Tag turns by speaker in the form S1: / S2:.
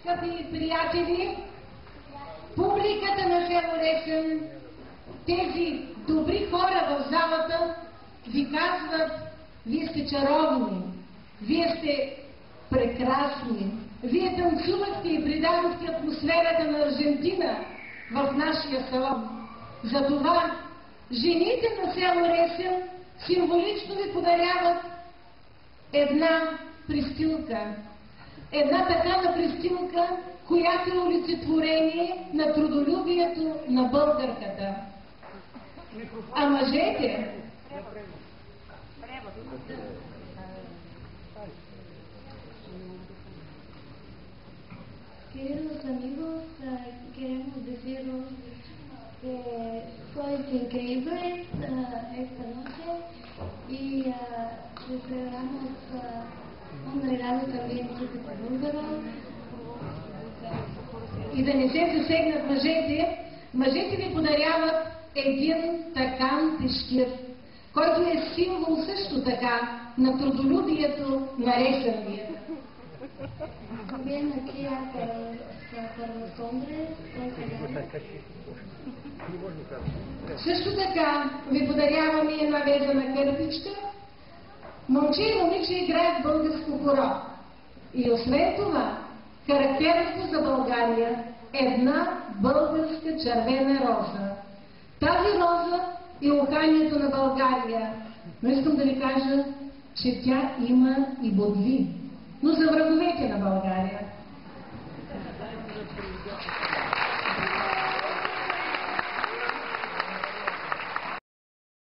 S1: Скъпи приятели, публиката на село Ресен, тези добри хора в залата ви казват: вие сте чаровни, вие сте прекрасни, вие танцувахте и придадохте атмосферата на Аржентина в нашия салон. Затова жените на село Ресен символично ви подаряват една пристилка. Една такава пристилка, която е олицетворение на трудолюбието на българката. А мъжете...
S2: Queridos amigos, queremos deciros que sois increíbles esta noche y les regalamos un regalo también típico búlgaro.
S1: И да не се засегнат мъжете ви подаряват един такан тежкир, който е символ също така на трудолюбието на Ресен.
S2: También aquí para los hombres,
S1: също така ви подаряваме една вязана кърпичка. Момче и момиче играят българско хоро. И освен това, характерното за България е една българска червена роза. Тази роза е уханието на България. Но искам да ви кажа, че тя има и бодви. Но за враговете на България.